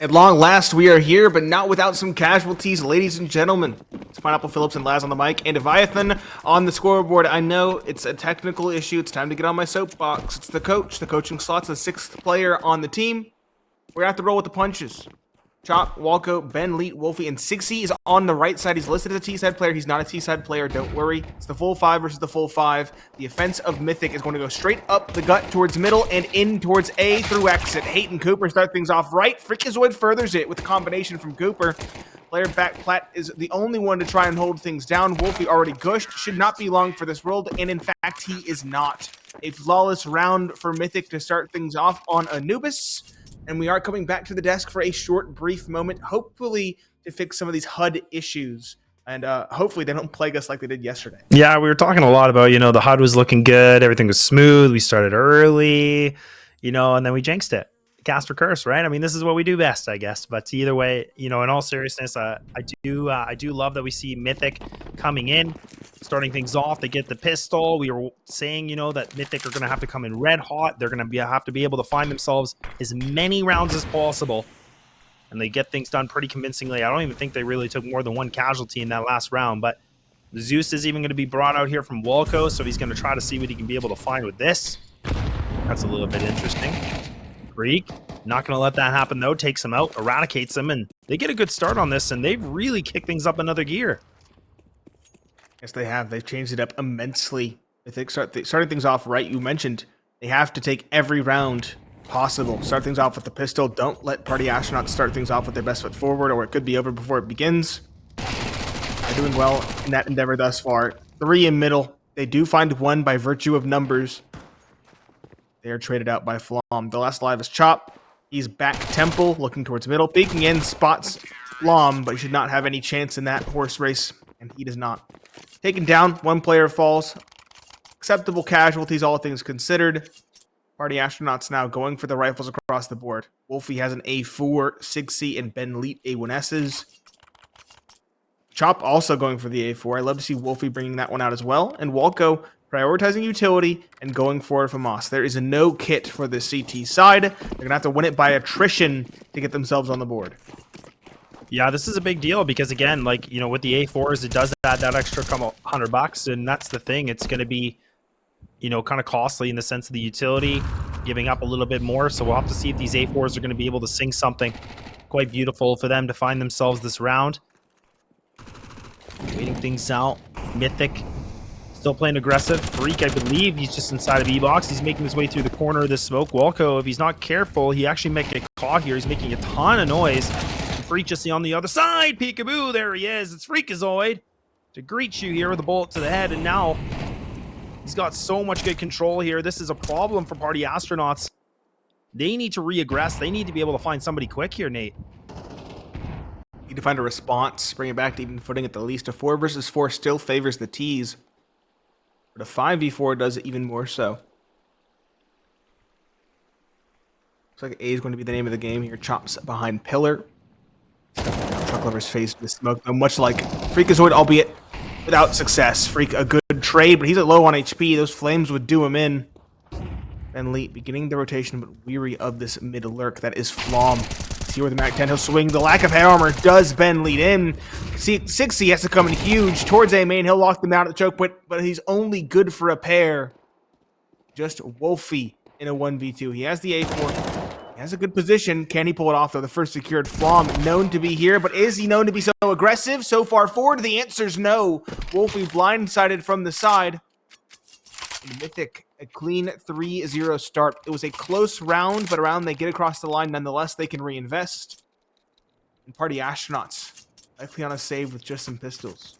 At long last, we are here, but not without some casualties, ladies and gentlemen. It's Pineapple Phillips and Laz on the mic, and Leviathan on the scoreboard. I know it's a technical issue. It's time to get on my soapbox. It's the coach. The coaching slot's the 6th player on the team. We're going to have to roll with the punches. Chop, Walco, Ben, Leet, Wolfie, and Sixy is on the right side. He's listed as a T-side player. He's not a T-side player. Don't worry. It's the full 5 versus the full 5. The offense of Mythic is going to go straight up the gut towards middle and in towards A through exit. Hayton Cooper start things off right. Freakazoid furthers it with a combination from Cooper. Player back Platt is the only one to try and hold things down. Wolfie already gushed. Should not be long for this world, and in fact, he is not. A flawless round for Mythic to start things off on Anubis. And we are coming back to the desk for a short, brief moment, hopefully to fix some of these HUD issues. And hopefully they don't plague us like they did yesterday. Yeah, we were talking a lot about, the HUD was looking good. Everything was smooth. We started early, and then we jinxed it. Cast or curse, right? I mean, this is what we do best, I guess. But either way, in all seriousness, I do love that we see Mythic coming in, starting things off. They get the pistol. We were saying, that Mythic are going to have to come in red hot. They're going to have to be able to find themselves as many rounds as possible. And they get things done pretty convincingly. I don't even think they really took more than one casualty in that last round. But Zeus is even going to be brought out here from Walco, so he's going to try to see what he can be able to find with this. That's a little bit interesting. Freak, not going to let that happen, though. Takes him out, eradicates him, and they get a good start on this, and they've really kicked things up another gear. Yes, they have. They've changed it up immensely. I think starting things off right, you mentioned they have to take every round possible. Start things off with the pistol. Don't let Party Astronauts start things off with their best foot forward, or it could be over before it begins. They're doing well in that endeavor thus far. 3 in middle. They do find 1 by virtue of numbers. They are traded out by Flom. The last live is Chop. He's back Temple, looking towards middle. Peeking in, spots Flom, but he should not have any chance in that horse race, and he does not. Taken down, 1 player falls. Acceptable casualties, all things considered. Party Astronauts now going for the rifles across the board. Wolfie has an A4, Sixy, and Ben Leet A1Ss. Chop also going for the A4. I love to see Wolfie bringing that one out as well. And Walco prioritizing utility and going for it from Moss. There is no kit for the CT side. They're going to have to win it by attrition to get themselves on the board. Yeah, this is a big deal because, again, with the A4s, it does add that extra couple $100, and that's the thing. It's going to be, kind of costly in the sense of the utility, giving up a little bit more. So we'll have to see if these A4s are going to be able to sing something quite beautiful for them to find themselves this round. Waiting things out. Mythic still playing aggressive. Freak, I believe he's just inside of E-Box. He's making his way through the corner of this smoke. Walco, if he's not careful, he actually might get caught here. He's making a ton of noise. Freak just on the other side. Peekaboo, there he is. It's Freakazoid to greet you here with a bullet to the head, and now he's got so much good control here. This is a problem for Party Astronauts. They need to re-aggress. They need to be able to find somebody quick here, Nate. Need to find a response, bring it back to even footing at the least. A 4 versus 4 still favors the T's, but a 5v4 does it even more so. Looks like A is going to be the name of the game here. Chops behind pillar. Truck Lover's face with smoke, though, much like Freakazoid, albeit without success. Freak, a good trade, but he's at low on HP. Those flames would do him in. Ben Leet beginning the rotation, but weary of this mid lurk. That is Flom. See where the Mac 10 he'll swing. The lack of head armor does Ben Leet in. See, Sixy has to come in huge towards A main. He'll lock them out at the choke point, but he's only good for a pair. Just Wolfie in a 1v2. He has the A4. He has a good position. Can he pull it off, though? The first secured Flom known to be here, but is he known to be so aggressive so far forward? The answer's no. Wolfie blindsided from the side. And Mythic, a clean 3-0 start. It was a close round, but a round they get across the line. Nonetheless, they can reinvest. And Party Astronauts likely on a save with just some pistols.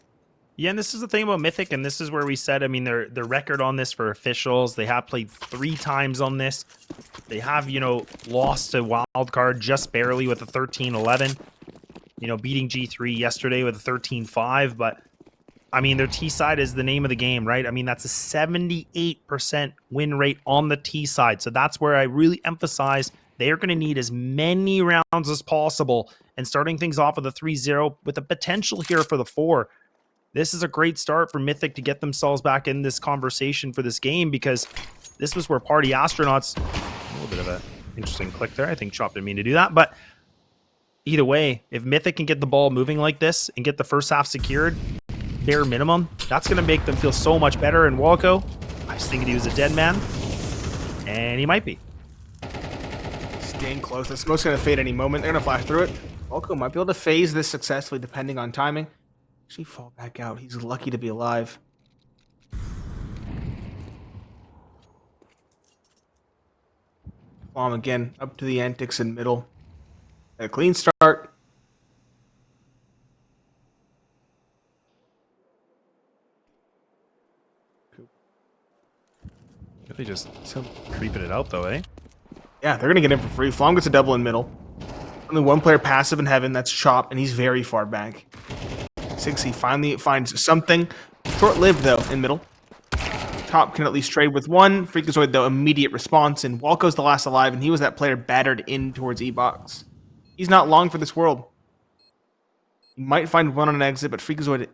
Yeah, and this is the thing about Mythic, and this is where we said, their record on this for officials, they have played 3 times on this. They have, lost a wild card just barely with a 13-11. Beating G3 yesterday with a 13-5, but their T side is the name of the game, right? That's a 78% win rate on the T side. So that's where I really emphasize they are going to need as many rounds as possible, and starting things off with a 3-0 with the potential here for the 4. This is a great start for Mythic to get themselves back in this conversation for this game, because this was where Party Astronauts, a little bit of an interesting click there. I think Chop didn't mean to do that, but either way, if Mythic can get the ball moving like this and get the first half secured, bare minimum, that's going to make them feel so much better. And Walco, I was thinking he was a dead man, and he might be. Staying close. The smoke's going to fade any moment. They're going to flash through it. Walco might be able to phase this successfully depending on timing. Actually fall back out. He's lucky to be alive. Bomb again, up to the antics in middle. A clean start. Really just creeping it out though, eh? Yeah, they're going to get in for free. Flom gets a double in middle. Only one player passive in heaven, that's Chop, and he's very far back. 60 finally finds something. Short-lived, though, in middle. Chop can at least trade with one. Freakazoid, though, immediate response, and Walco's the last alive, and he was that player battered in towards E-Box. He's not long for this world. He might find one on an exit, but Freakazoid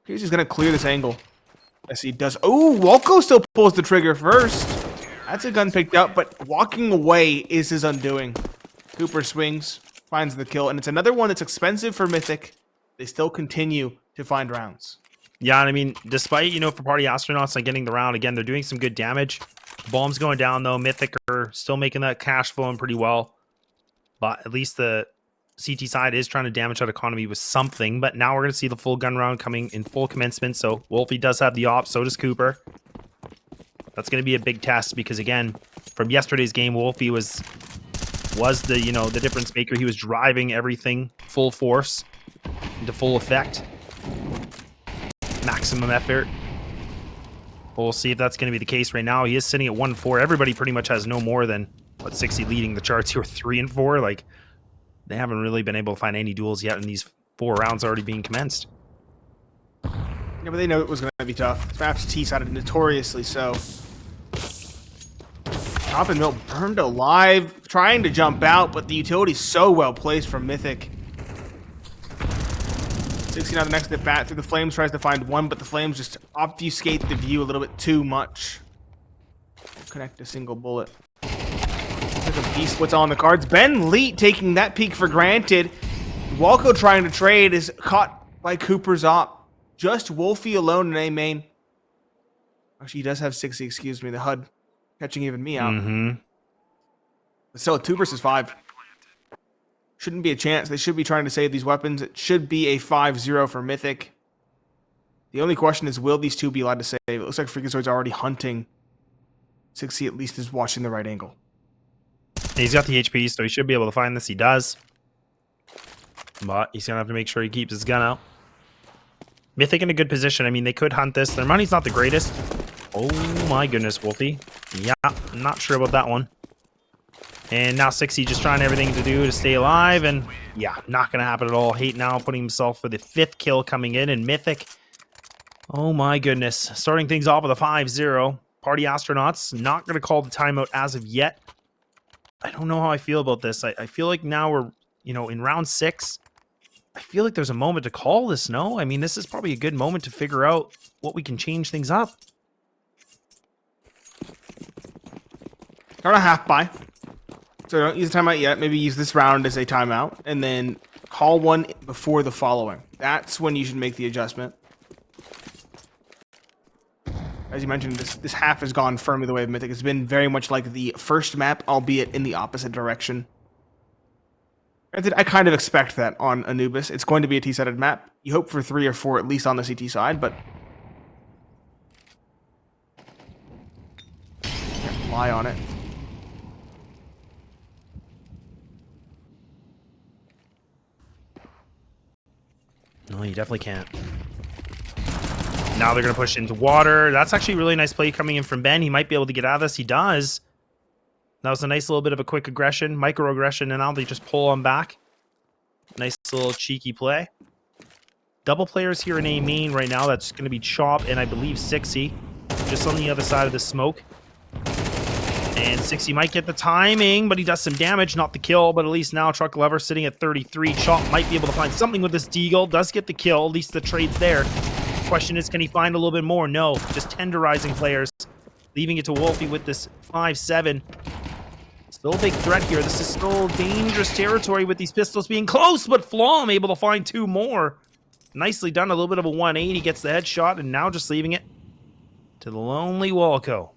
appears he's going to clear this angle. Yes, he does. Oh, Walco still pulls the trigger first. That's a gun picked up, but walking away is his undoing. Cooper swings, finds the kill, and it's another one that's expensive for Mythic. They still continue to find rounds. Yeah, and I mean, despite, for Party Astronauts not getting the round, again, they're doing some good damage. Bomb's going down, though. Mythic are still making that cash flowing pretty well. But at least the CT side is trying to damage that economy with something. But now we're going to see the full gun round coming in full commencement. So Wolfie does have the op, so does Cooper. That's going to be a big test because, again, from yesterday's game, Wolfie was the, the difference maker. He was driving everything full force into full effect. Maximum effort. We'll see if that's going to be the case right now. He is sitting at 1-4. Everybody pretty much has no more than, 60 leading the charts here, 3-4. Like, they haven't really been able to find any duels yet, and these 4 rounds already being commenced. Yeah, but they know it was going to be tough. This map's T-sided notoriously so. Top and Mill burned alive, trying to jump out, but the utility's so well placed from Mythic. 16 on the next at bat through the flames, tries to find one, but the flames just obfuscate the view a little bit too much. Connect a single bullet. Like a beast, what's on the cards? Ben Leet taking that peek for granted. Walco trying to trade is caught by Cooper's op. Just Wolfie alone in A main. Actually, he does have 60, excuse me. The HUD catching even me out. But still, 2 versus 5. Shouldn't be a chance. They should be trying to save these weapons. It should be a 5-0 for Mythic. The only question is, will these two be allowed to save? It looks like Freakazoid's already hunting. 60 at least is watching the right angle. He's got the HP, so he should be able to find this. He does. But he's going to have to make sure he keeps his gun out. Mythic in a good position. I mean, they could hunt this. Their money's not the greatest. Oh my goodness, Wolfie. Yeah, I'm not sure about that one. And now 60 just trying everything to do to stay alive. And yeah, not going to happen at all. Hate now putting himself for the 5th kill coming in. And Mythic, oh my goodness. Starting things off with a 5-0. Party Astronauts not going to call the timeout as of yet. I don't know how I feel about this. I feel like now we're, in round 6. I feel like there's a moment to call this, no? I mean, this is probably a good moment to figure out what we can change things up. Start a half buy. So don't use a timeout yet. Maybe use this round as a timeout. And then call one before the following. That's when you should make the adjustment. As you mentioned, this half has gone firmly the way of Mythic. It's been very much like the first map, albeit in the opposite direction. Granted, I kind of expect that on Anubis. It's going to be a T-sided map. You hope for 3 or 4 at least on the CT side, but can't rely on it. No, you definitely can't. Now they're going to push into water. That's actually a really nice play coming in from Ben. He might be able to get out of this. He does. That was a nice little bit of a quick aggression, microaggression, and now they just pull him back. Nice little cheeky play. Double players here in A main right now. That's going to be Chop and I believe 60. Just on the other side of the smoke. And 60 might get the timing, but he does some damage. Not the kill, but at least now Truck Lover sitting at 33. Chop might be able to find something with this Deagle. Does get the kill. At least the trade's there. Question is, can he find a little bit more? No. Just tenderizing players. Leaving it to Wolfie with this 5-7. Still Still a big threat here. This is still dangerous territory with these pistols being close, but Flom able to find 2 more. Nicely done. A little bit of a 180. Gets the headshot, and now just leaving it to the lonely Walco.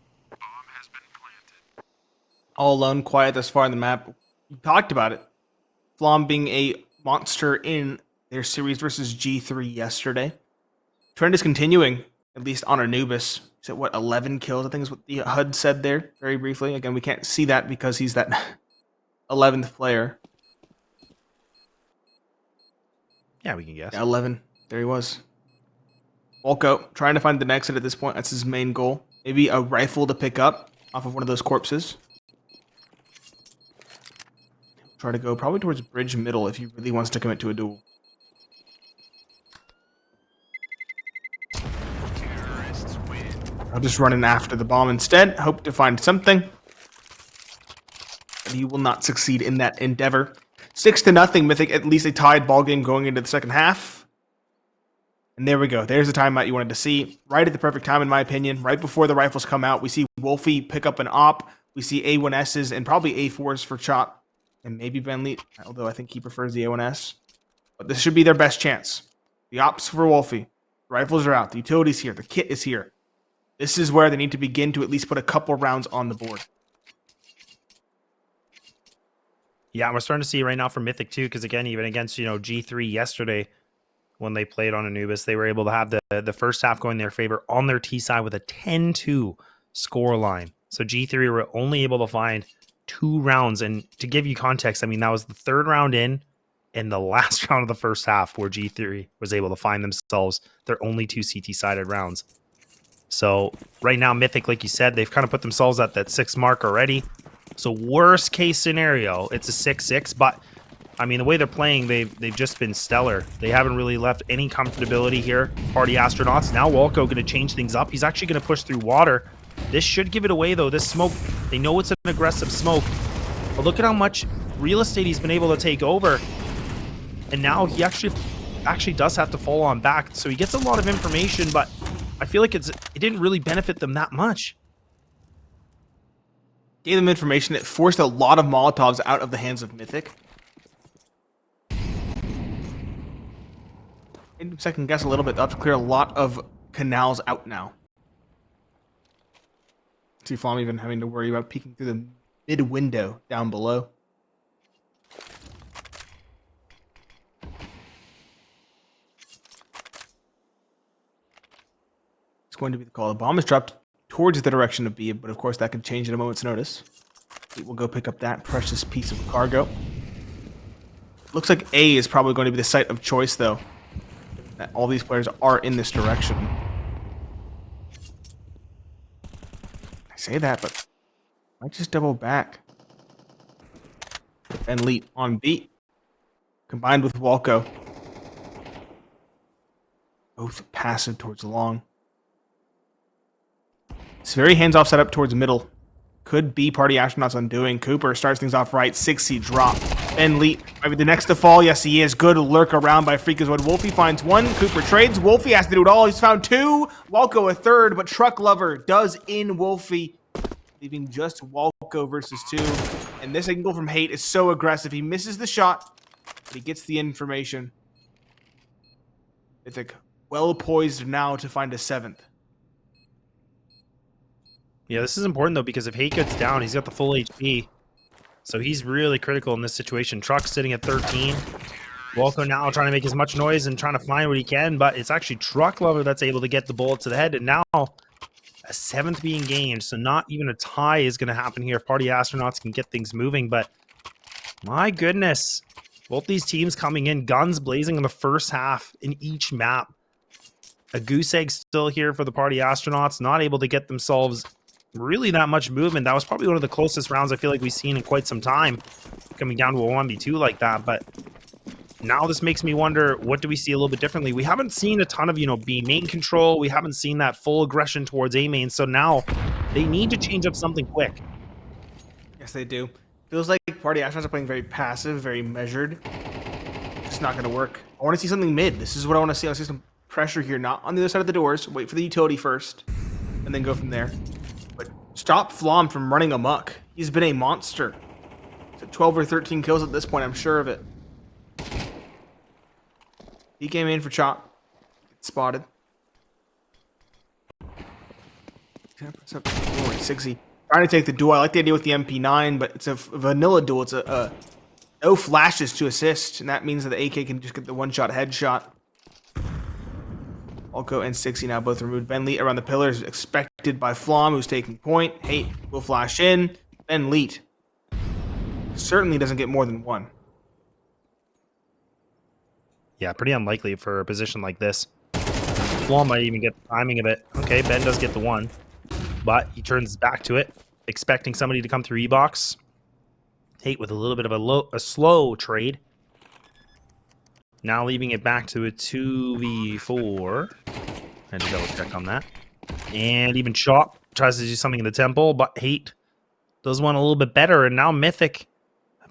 All alone, quiet thus far in the map. We talked about it. Flom being a monster in their series versus G3 yesterday. Trend is continuing, at least on Anubis. He's at, what, 11 kills, I think is what the HUD said there, very briefly. Again, we can't see that because he's that 11th player. Yeah, we can guess. Yeah, 11. There he was. Walco, trying to find the exit at this point. That's his main goal. Maybe a rifle to pick up off of one of those corpses. Try to go probably towards bridge middle if he really wants to commit to a duel. I'll just run in after the bomb instead. Hope to find something. But he will not succeed in that endeavor. 6-0 Mythic, at least a tied ball game going into the second half. And there we go. There's the timeout you wanted to see. Right at the perfect time, in my opinion. Right before the rifles come out, we see Wolfie pick up an op. We see A1Ss and probably A4s for Chop. And maybe Benleet, although I think he prefers the A1S. But this should be their best chance. The ops for Wolfie. The rifles are out. The utility's here. The kit is here. This is where they need to begin to at least put a couple rounds on the board. Yeah, we're starting to see right now for Mythic too, because again, even against G3 yesterday, when they played on Anubis, they were able to have the first half going in their favor on their T side with a 10-2 score line. So G3 were only able to find 2 rounds, and to give you context, I mean that was the 3rd round in the last round of the first half where G3 was able to find themselves their only 2 CT sided rounds. So right now, Mythic, like you said, they've kind of put themselves at that 6 mark already. So worst case scenario, it's a 6-6. But I mean, the way they're playing, they've just been stellar. They haven't really left any comfortability here. Party Astronauts. Now Walco going to change things up. He's actually going to push through water. This should give it away, though. This smoke, they know it's an aggressive smoke. But look at how much real estate he's been able to take over. And now he actually does have to fall on back. So he gets a lot of information, but I feel like it didn't really benefit them that much. Gave them information that forced a lot of Molotovs out of the hands of Mythic. Made them second guess a little bit. They'll have to clear a lot of canals out now. See Flom even having to worry about peeking through the mid window down below. It's going to be the call. The bomb is dropped towards the direction of B, but of course that can change at a moment's notice. We'll go pick up that precious piece of cargo. Looks like A is probably going to be the site of choice, though. That all these players are in this direction. I say that, but I might just double back. And leap on B, combined with Walco. Both passive towards long. It's very hands-off setup towards middle. Could be Party Astronauts undoing. Cooper starts things off right. 6C drop. Ben Leet might be the next to fall. Yes, he is. Good lurk around by Freakazoid. Wolfie finds 1. Cooper trades. Wolfie has to do it all. He's found 2. Walco a 3rd, but Truck Lover does in Wolfie, leaving just Walco versus 2. And this angle from Hate is so aggressive. He misses the shot, but he gets the information. Mythic well poised now to find a 7th. Yeah, this is important, though, because if Hate gets down, he's got the full HP. So he's really critical in this situation. Truck's sitting at 13. Walco now trying to make as much noise and trying to find what he can, but it's actually Truck Lover that's able to get the bullet to the head. And now a 7th being gained, so not even a tie is going to happen here if Party Astronauts can get things moving. But my goodness, both these teams coming in, guns blazing in the first half in each map. A goose egg still here for the Party Astronauts, not able to get themselves really that much movement. That was probably one of the closest rounds I feel like we've seen in quite some time, coming down to a 1v2 like that. But now this makes me wonder, what do we see a little bit differently? We haven't seen a ton of, B main control. We haven't seen that full aggression towards A main. So now they need to change up something quick. Yes, they do. Feels like Party Astronauts are playing very passive, very measured. It's not going to work. I want to see something mid. This is what I want to see. I want to see some pressure here, not on the other side of the doors. Wait for the utility first, and then go from there. But stop Flom from running amok. He's been a monster 12 or 13 kills at this point, I'm sure of it. He came in for Chop. Gets spotted. 60. Trying to take the duel. I like the idea with the MP9, but it's a vanilla duel. It's a no flashes to assist, and that means that the AK can just get the one-shot headshot. Alco and 60 now both removed. Ben Leet around the pillars, expected by Flom, who's taking point. Hate will flash in. Ben Leet certainly doesn't get more than one. Yeah, pretty unlikely for a position like this. Flom might even get the timing of it. Okay, Ben does get the one, but he turns back to it, expecting somebody to come through E-box. Hate with a little bit of a slow trade. Now leaving it back to a 2v4. I had to double check on that. And even Chop tries to do something in the temple, but Hate does one a little bit better. And now Mythic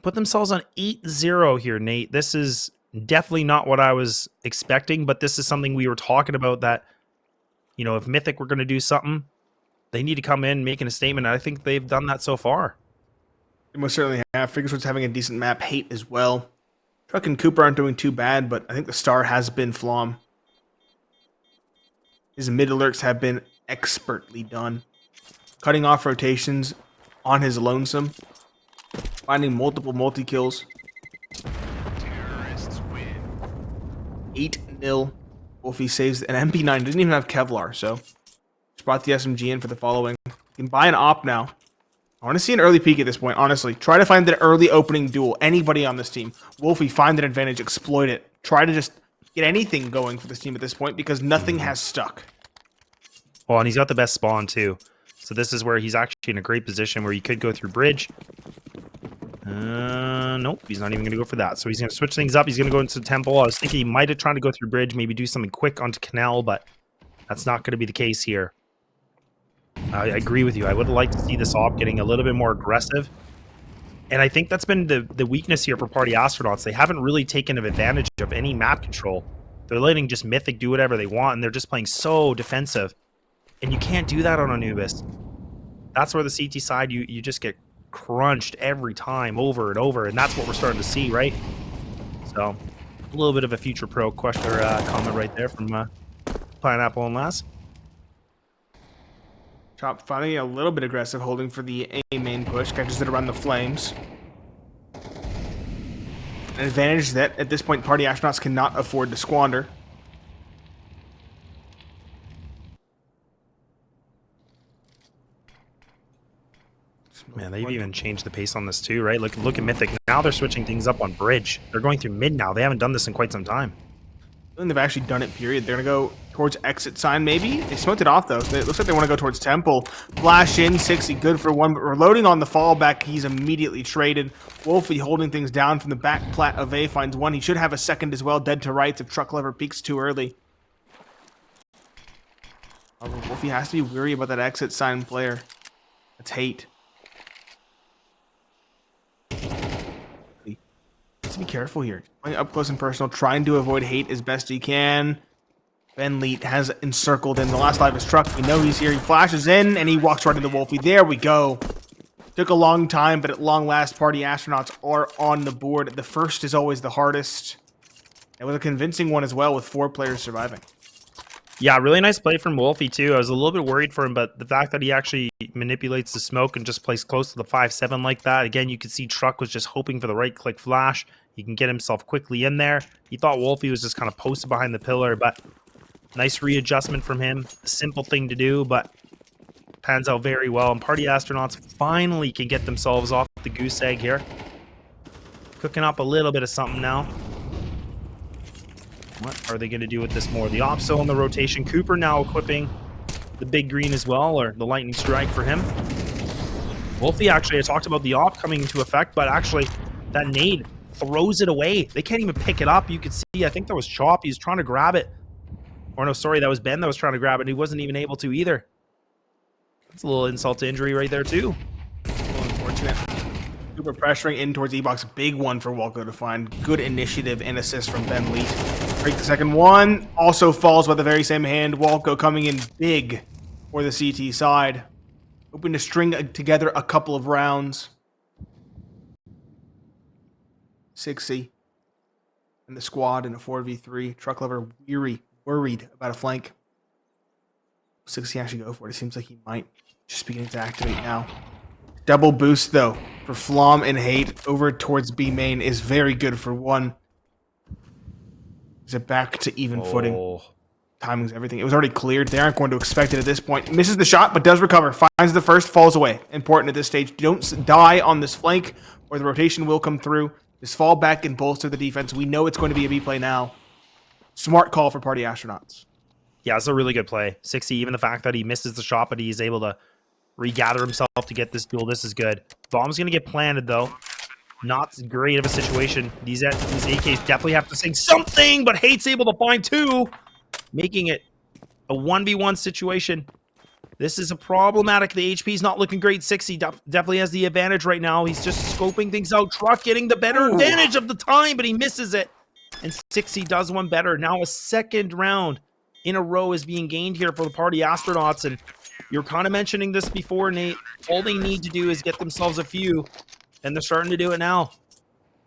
put themselves on 8-0 here, Nate. This is definitely not what I was expecting, but this is something we were talking about that, you know, if Mythic were going to do something, they need to come in making a statement. And I think they've done that so far. They most certainly have. Figurewood's having a decent map. Hate as well. Truck and Cooper aren't doing too bad, but I think the star has been Flom. His mid alerts have been expertly done. Cutting off rotations on his lonesome. Finding multiple multi-kills. 8-0. Wolfie saves an MP9. Didn't even have Kevlar, so just brought the SMG in for the following. You can buy an op now. I want to see an early peek at this point, honestly. Try to find that early opening duel. Anybody on this team. Wolfie, find an advantage, exploit it. Try to just get anything going for this team at this point because nothing has stuck. Well, and he's got the best spawn, too. So this is where he's actually in a great position where he could go through bridge. Nope, he's not even going to go for that. So he's going to switch things up. He's going to go into temple. I was thinking he might have tried to go through bridge, maybe do something quick onto canal, but that's not going to be the case here. I agree with you. I would like to see this op getting a little bit more aggressive. And I think that's been the weakness here for Party Astronauts. They haven't really taken advantage of any map control. They're letting just Mythic do whatever they want, and they're just playing so defensive. And you can't do that on Anubis. That's where the CT side, you just get crunched every time, over and over, and that's what we're starting to see, right? So, a little bit of a future pro question or comment right there from Pineapple and Lass. Chop finally a little bit aggressive, holding for the A main push. Catches it around the flames. An advantage that, at this point, Party Astronauts cannot afford to squander. Man, they've even changed the pace on this too, right? Look at Mythic. Now they're switching things up on bridge. They're going through mid now. They haven't done this in quite some time. I think they've actually done it, period. They're going to go towards exit sign, maybe? They smoked it off, though. It looks like they want to go towards temple. Flash in, 60, good for one, but reloading on the fallback. He's immediately traded. Wolfie holding things down from the back plat of A finds one. He should have a second as well, dead to rights if Truck Lever peaks too early. Wolfie has to be weary about that exit sign player. That's Hate. Let's be careful here. Playing up close and personal, trying to avoid Hate as best he can. Ben Leet has encircled him. The last life is Truck. We know he's here. He flashes in, and he walks right into Wolfie. There we go. Took a long time, but at long last, Party Astronauts are on the board. The first is always the hardest. It was a convincing one as well, with 4 players surviving. Yeah, really nice play from Wolfie, too. I was a little bit worried for him, but the fact that he actually manipulates the smoke and just plays close to the 5-7 like that. Again, you could see Truck was just hoping for the right-click flash. He can get himself quickly in there. He thought Wolfie was just kind of posted behind the pillar, but nice readjustment from him. A simple thing to do, but pans out very well. And Party Astronauts finally can get themselves off the goose egg here. Cooking up a little bit of something now. What are they going to do with this more? The op still in the rotation. Cooper now equipping the big green as well, or the lightning strike for him. Wolfie, actually, I talked about the op coming into effect, but actually that nade throws it away. They can't even pick it up. You could see, I think that was Chop. He's trying to grab it. Or no, sorry, that was Ben that was trying to grab it. He wasn't even able to either. That's a little insult to injury right there, too. A little unfortunate. Super pressuring in towards E-box. Big one for Walco to find. Good initiative and assist from Ben Leet. Break the second one. Also falls by the very same hand. Walco coming in big for the CT side. Hoping to string together a couple of rounds. 6C in the squad in a 4v3. Truck lover worried about a flank. 6C actually go for it. It seems like he might just beginning to activate now. Double boost though for Flom and Hate over towards B main is very good for one. Is it back to even footing? Timing's everything. It was already cleared. They aren't going to expect it at this point. Misses the shot, but does recover. Finds the first, falls away. Important at this stage. Don't die on this flank, or the rotation will come through. Just fall back and bolster the defense. We know it's going to be a B play now. Smart call for Party Astronauts. Yeah, it's a really good play. 60, even the fact that he misses the shot, but he's able to regather himself to get this duel. This is good. Bomb's going to get planted, though. Not great of a situation. These AKs definitely have to sing something, but Hate's able to find two, making it a 1v1 situation. This is a problematic. The HP's not looking great. 60 definitely has the advantage right now. He's just scoping things out. Truck getting the better advantage of the time, but he misses it. And 60 does one better. Now a second round in a row is being gained here for the Party Astronauts. And you're kind of mentioning this before, Nate. All they need to do is get themselves a few, and they're starting to do it now.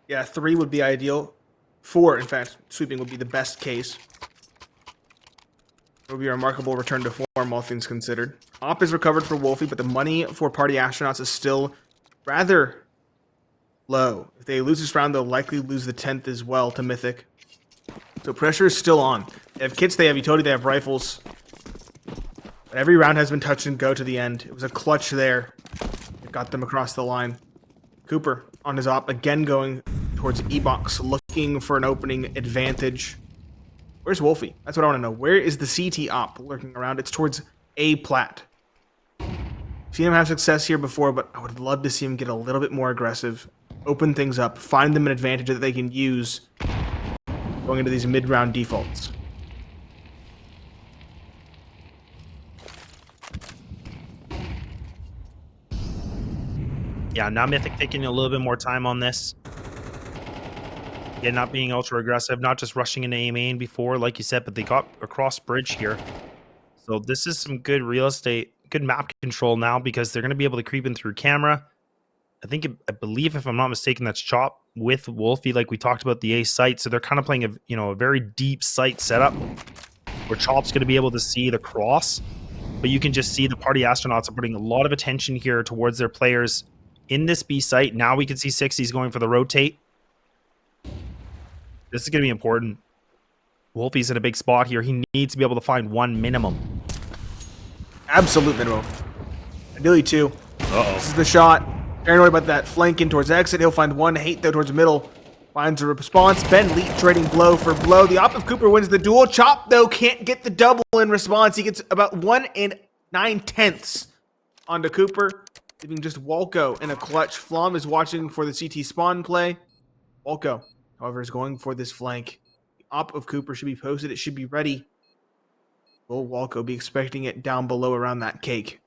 Yeah, 3 would be ideal. 4, in fact, sweeping would be the best case. It would be a remarkable return to form, all things considered. Op is recovered for Wolfie, but the money for Party Astronauts is still rather low. If they lose this round, they'll likely lose the 10th as well to Mythic. So pressure is still on. They have kits, they have utility, they have rifles. But every round has been touch and go to the end. It was a clutch there. It got them across the line. Cooper on his op, again going towards E-Box, looking for an opening advantage. Where's Wolfie? That's what I want to know. Where is the CT op lurking around? It's towards A plat. Seen him have success here before, but I would love to see him get a little bit more aggressive, open things up, find them an advantage that they can use going into these mid-round defaults. Yeah, now Mythic taking a little bit more time on this. Yeah, not being ultra aggressive, not just rushing into A main before, like you said, but they got across bridge here. So this is some good real estate, good map control now, because they're going to be able to creep in through camera. I believe, if I'm not mistaken, that's Chop with Wolfie, like we talked about the A site. So they're kind of playing a very deep site setup where Chop's going to be able to see the cross, but you can just see the Party Astronauts are putting a lot of attention here towards their players in this B site. Now we can see 60's going for the rotate. This is going to be important. Wolfie's in a big spot here. He needs to be able to find one minimum. Absolute minimum. Ideally 2. This is the shot. Paranoid about that flank in towards exit. He'll find one. Hate though towards the middle. Finds a response. Ben Leet trading blow for blow. The op of Cooper wins the duel. Chop though can't get the double in response. He gets about 1 9/10 onto Cooper, leaving just Walco in a clutch. Flom is watching for the CT spawn play. Walco, however, is going for this flank. The op of Cooper should be posted. It should be ready. Will Walco be expecting it down below around that cake?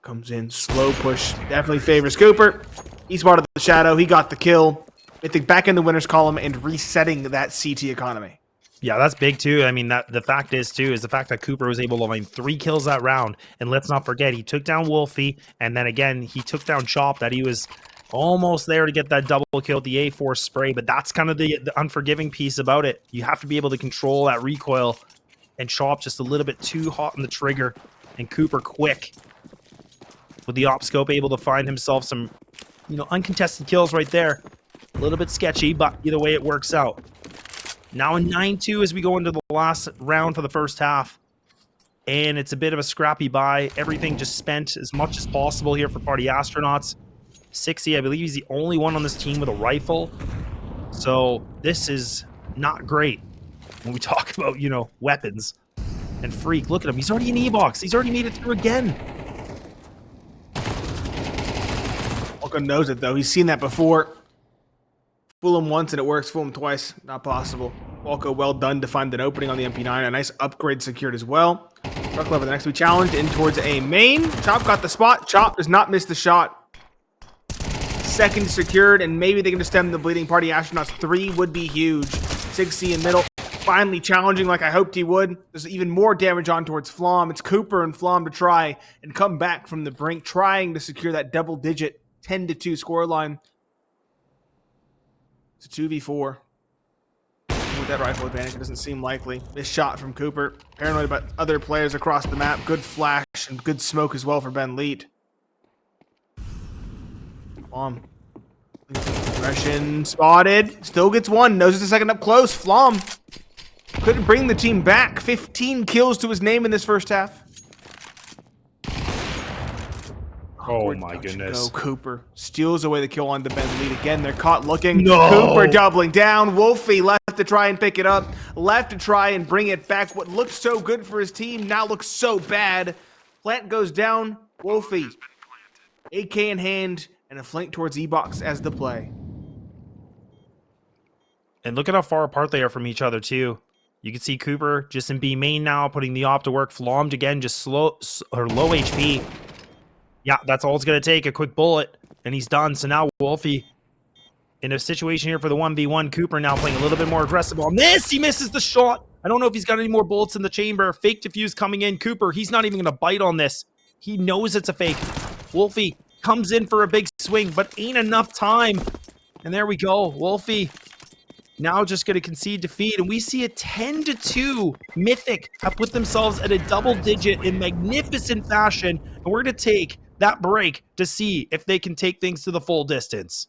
Comes in, slow push, definitely favors Cooper. He spotted the shadow, he got the kill. Mythic back in the winner's column and resetting that CT economy. Yeah, that's big too. I mean, the fact is the fact that Cooper was able to find 3 kills that round. And let's not forget, he took down Wolfie, and then again, he took down Chop, that he was almost there to get that double kill with the A4 spray, but that's kind of the unforgiving piece about it. You have to be able to control that recoil, and Chop just a little bit too hot on the trigger, and Cooper quick. With the op scope able to find himself some, uncontested kills right there. A little bit sketchy, but either way it works out. Now in 9-2 as we go into the last round for the first half. And it's a bit of a scrappy buy. Everything just spent as much as possible here for Party Astronauts. 60, I believe he's the only one on this team with a rifle. So this is not great when we talk about, weapons. And Freak, look at him. He's already in E-Box. He's already made it through again. Walco knows it, though. He's seen that before. Fool him once and it works. Fool him twice. Not possible. Walco well done to find an opening on the MP9. A nice upgrade secured as well. Truck lever the next to be challenged in towards A main. Chop got the spot. Chop does not miss the shot. Second secured, and maybe they can just stem the bleeding. Party Astronauts 3 would be huge. 6C in middle. Finally challenging like I hoped he would. There's even more damage on towards Flom. It's Cooper and Flom to try and come back from the brink, trying to secure that double-digit 10-2 scoreline. It's a 2v4. With that rifle advantage, it doesn't seem likely. This shot from Cooper. Paranoid about other players across the map. Good flash and good smoke as well for Ben Leet. Flom. Aggression spotted. Still gets one. Knows it's a second up close. Flom couldn't bring the team back. 15 kills to his name in this first half. Oh my goodness. Go. Cooper steals away the kill on the Ben Lead again. They're caught looking. No. Cooper doubling down. Wolfie left to try and pick it up. Left to try and bring it back. What looked so good for his team now looks so bad. Plant goes down. Wolfie. AK in hand and a flank towards E-Box as the play. And look at how far apart they are from each other too. You can see Cooper just in B main now, putting the op to work. Flommed again, just slow or low HP. Yeah, that's all it's going to take, a quick bullet, and he's done. So now Wolfie in a situation here for the 1v1. Cooper now playing a little bit more aggressive on this. He misses the shot. I don't know if he's got any more bullets in the chamber. Fake defuse coming in. Cooper, he's not even going to bite on this. He knows it's a fake. Wolfie comes in for a big swing, but ain't enough time. And there we go. Wolfie now just going to concede defeat, and we see a 10-2. Mythic have put themselves at a double digit in magnificent fashion, and we're going to take that break to see if they can take things to the full distance.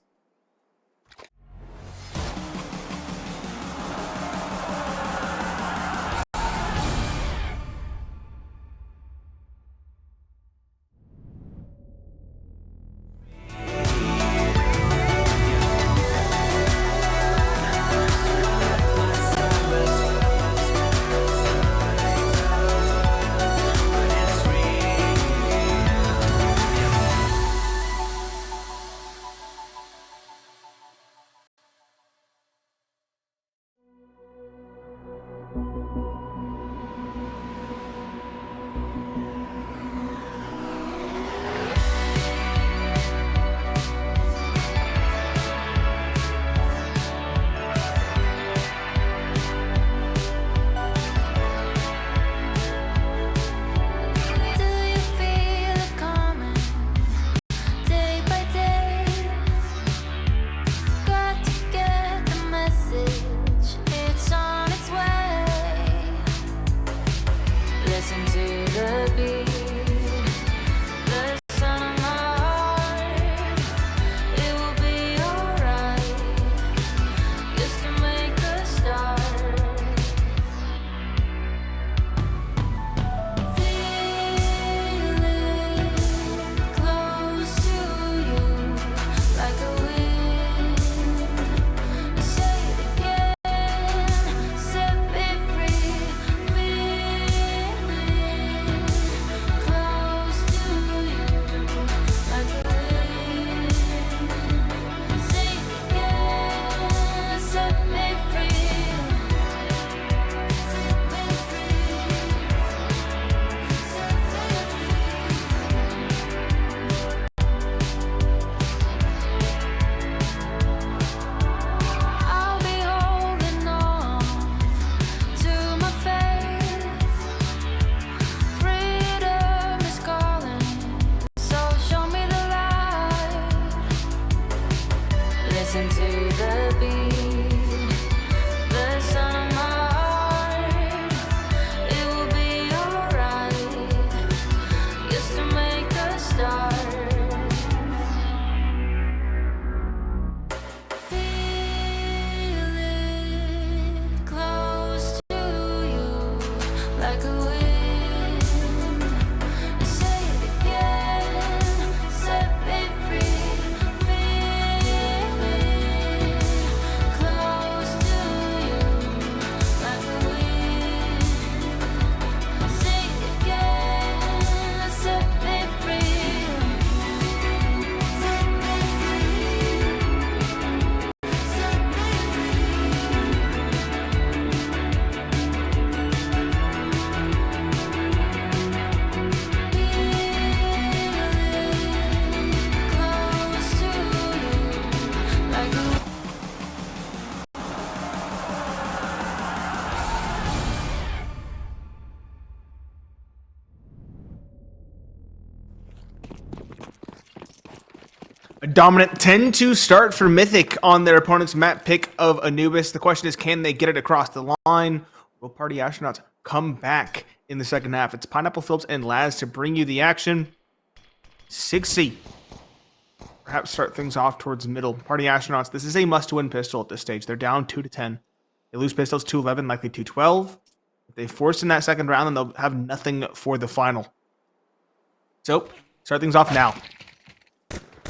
dominant 10-2 start for Mythic on their opponent's map pick of Anubis. The question is, can they get it across the line? Will Party Astronauts come back in the second half? It's Pineapple Phillips and Laz to bring you the action. 6C. Perhaps start things off towards middle. Party Astronauts, this is a must-win pistol at this stage. They're down 2-10. They lose pistols 2-11, likely 2-12. If they force in that second round, then they'll have nothing for the final. So, start things off now.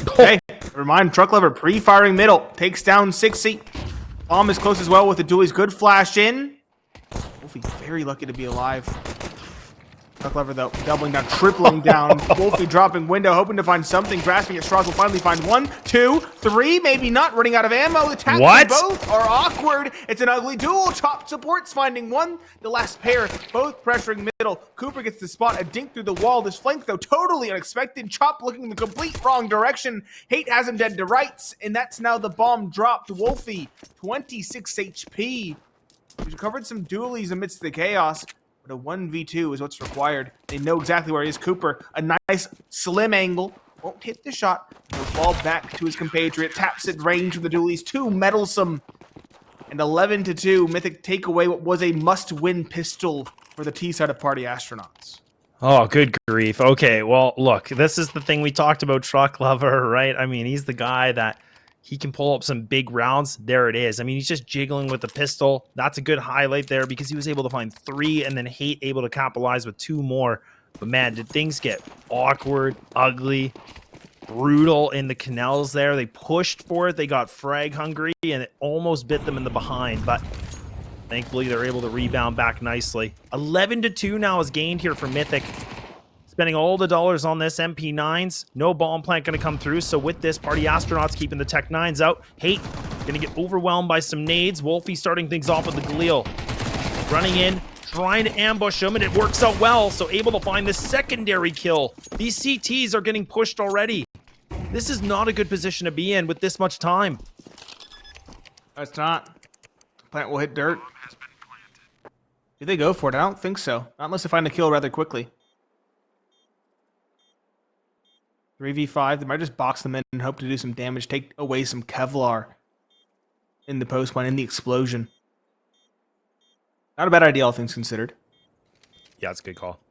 Okay, never mind. Truck Lover pre-firing middle. Takes down 6C. Bomb is close as well with the dualies. Good flash in. Wolfie very lucky to be alive. Truck Lover, though, doubling down, tripling down. Wolfie dropping window, hoping to find something. Grasping at straws, will finally find 1, 2, 3. Maybe not. Running out of ammo. The taps both are awkward. It's an ugly duel. Chop supports finding one. The last pair, both pressuring middle. Cooper gets the spot. A dink through the wall. This flank, though, totally unexpected. Chop looking in the complete wrong direction. Hate has him dead to rights. And that's now the bomb dropped. Wolfie, 26 HP. He's recovered some dualies amidst the chaos. But a 1v2 is what's required. They know exactly where he is. Cooper, a nice slim angle. Won't hit the shot. He'll fall back to his compatriot. Taps at range with the dualies. Too meddlesome. And 11-2. Mythic take away what was a must-win pistol for the T side of Party Astronauts. Oh, good grief. Okay, well, look, this is the thing we talked about, Truck Lover, right? I mean, he's the guy that he can pull up some big rounds. There it is. I mean, he's just jiggling with the pistol. That's a good highlight there because he was able to find 3 and then Hate able to capitalize with 2 more. But man, did things get awkward, ugly, brutal in the canals there. They pushed for it. They got frag hungry and it almost bit them in the behind. But thankfully, they're able to rebound back nicely. 11-2 now is gained here for Mythic. Spending all the dollars on this MP9s. No bomb plant going to come through. So with this, Party Astronauts keeping the Tech 9s out. Hate going to get overwhelmed by some nades. Wolfie starting things off with the Galil. Running in, trying to ambush him, and it works out well. So able to find the secondary kill. These CTs are getting pushed already. This is not a good position to be in with this much time. It's not. Plant will hit dirt. Do they go for it? I don't think so. Not unless they find a kill rather quickly. 3v5, they might just box them in and hope to do some damage, take away some Kevlar in the post one, in the explosion. Not a bad idea, all things considered. Yeah, it's a good call.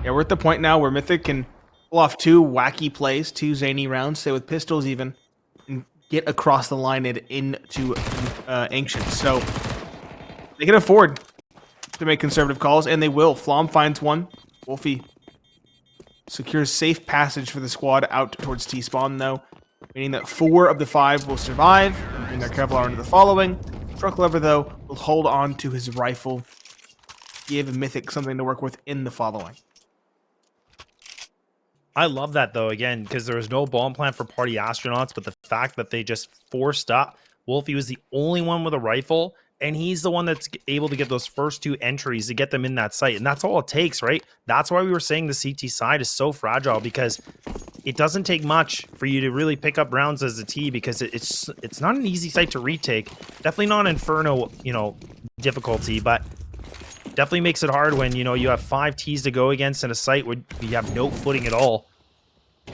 Yeah, we're at the point now where Mythic can pull off 2 wacky plays, 2 zany rounds, say with pistols even, and get across the line and into Ancient. So they can afford to make conservative calls, and they will. Flom finds one. Wolfie secures safe passage for the squad out towards T-spawn, though, meaning that 4 of the 5 will survive and bring their Kevlar into the following. Truck Lover, though, will hold on to his rifle, give Mythic something to work with in the following. I love that, though, again, because there was no bomb plant for Party Astronauts, but the fact that they just forced up. Wolfie was the only one with a rifle, and he's the one that's able to get those first 2 entries to get them in that site. And that's all it takes, right? That's why we were saying the CT side is so fragile, because it doesn't take much for you to really pick up rounds as a T, because it's not an easy site to retake. Definitely not Inferno, difficulty, but definitely makes it hard when, you have 5 Ts to go against in a site where you have no footing at all.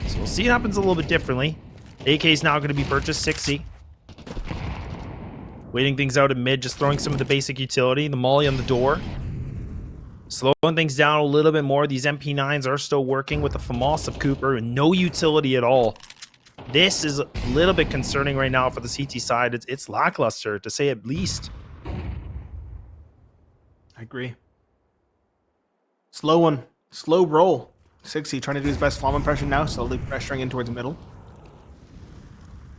So we'll see it happens a little bit differently. AK is now going to be purchased, 6C. Waiting things out in mid, just throwing some of the basic utility. The molly on the door. Slowing things down a little bit more. These MP9s are still working with the FAMAS of Cooper and no utility at all. This is a little bit concerning right now for the CT side. It's lackluster, to say at least. I agree. Slow one. Slow roll. 6C trying to do his best Flom impression now, slowly pressuring in towards middle.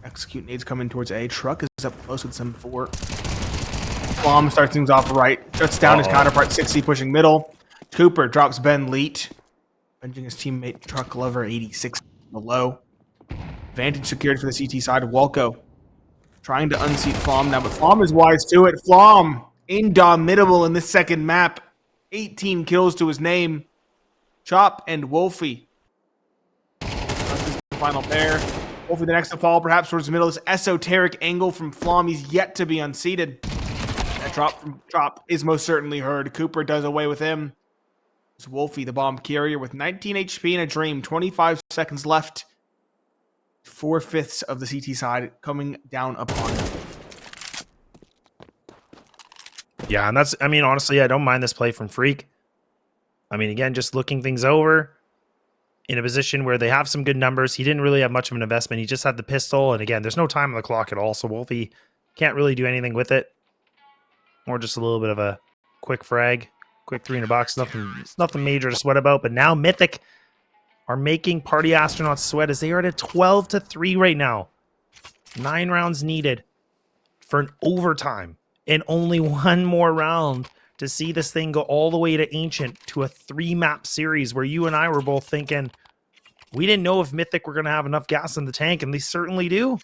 Execute nades coming towards A. Truck is up close with some 4. Flom starts things off right. Shuts down his counterpart. 6C pushing middle. Cooper drops Ben Leet. Avenging his teammate Truck Lover 86 below. Vantage secured for the CT side. Walco trying to unseat Flom now, but Flom is wise to it. Flom indomitable in this second map. 18 kills to his name. Chop and Wolfie. This is the final pair. Wolfie the next to fall, perhaps towards the middle. This esoteric angle from Flom. He's yet to be unseated. That drop from Chop is most certainly heard. Cooper does away with him. It's Wolfie, the bomb carrier, with 19 HP and a dream. 25 seconds left 4/5 of the CT side coming down upon them. Yeah, and that's, I mean, honestly, I don't mind this play from Freak. I mean, again, just looking things over in a position where they have some good numbers. He didn't really have much of an investment. He just had the pistol. And again, there's no time on the clock at all. So Wolfie can't really do anything with it. Or just a little bit of a quick frag. Quick 3 in a box. Nothing major to sweat about. But now Mythic are making Party Astronauts sweat as they are at a 12-3 right now. 9 rounds needed for an overtime. And only one more round to see this thing go all the way to Ancient, to a 3-map series where you and I were both thinking we didn't know if Mythic were going to have enough gas in the tank, and they certainly do.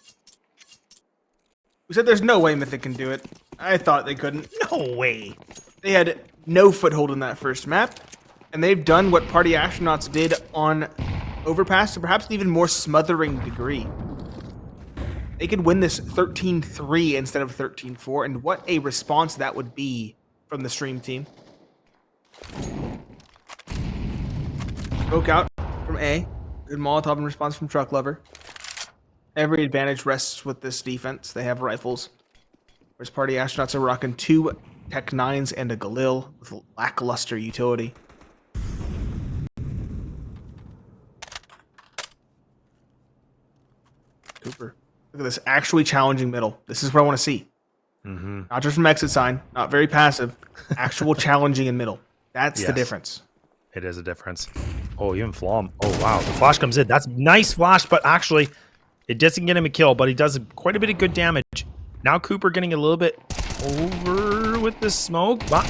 We said there's no way Mythic can do it. I thought they couldn't. No way. They had no foothold in that first map, and they've done what Party Astronauts did on Overpass to perhaps an even more smothering degree. They could win this 13-3 instead of 13-4, and what a response that would be from the stream team. Spoke out from A. Good Molotov in response from Truck Lover. Every advantage rests with this defense. They have rifles. Whereas Party Astronauts are rocking 2 Tech 9s and a Galil with lackluster utility. Cooper. Look at this, actually challenging middle. This is what I want to see. Not just from exit sign, not very passive. Actual challenging in middle. That's the difference. It is a difference. Oh, even Flom. Oh, wow. The flash comes in. That's nice flash, but actually, it doesn't get him a kill, but he does quite a bit of good damage. Now Cooper getting a little bit over with the smoke, but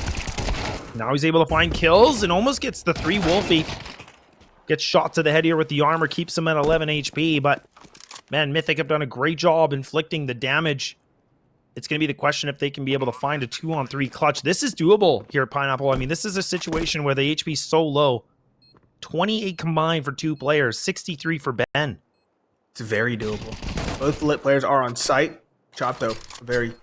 now he's able to find kills and almost gets the 3 Wolfie. Gets shot to the head here with the armor, keeps him at 11 HP, but man, Mythic have done a great job inflicting the damage. It's going to be the question if they can be able to find a 2-on-3 clutch. This is doable here at Pineapple. I mean, this is a situation where the HP is so low. 28 combined for 2 players, 63 for Ben. It's very doable. Both lit players are on site. Chato, a very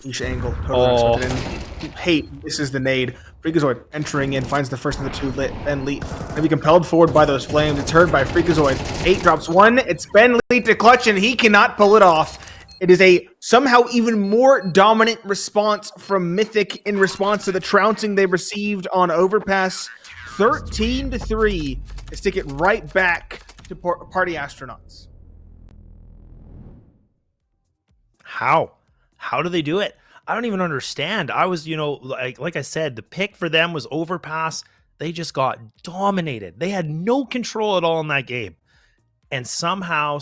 niche angle. Totally unexpected. Hey, this is the nade. Freakazoid entering in, finds the first of the 2 lit. Ben Lee can be compelled forward by those flames. It's heard by Freakazoid. 8 drops 1. It's Ben Lee to clutch, and he cannot pull it off. It is a somehow even more dominant response from Mythic in response to the trouncing they received on Overpass. 13-3 to stick it right back to Party Astronauts. How? How do they do it? I don't even understand. I was, like I said, the pick for them was Overpass. They just got dominated. They had no control at all in that game. And somehow,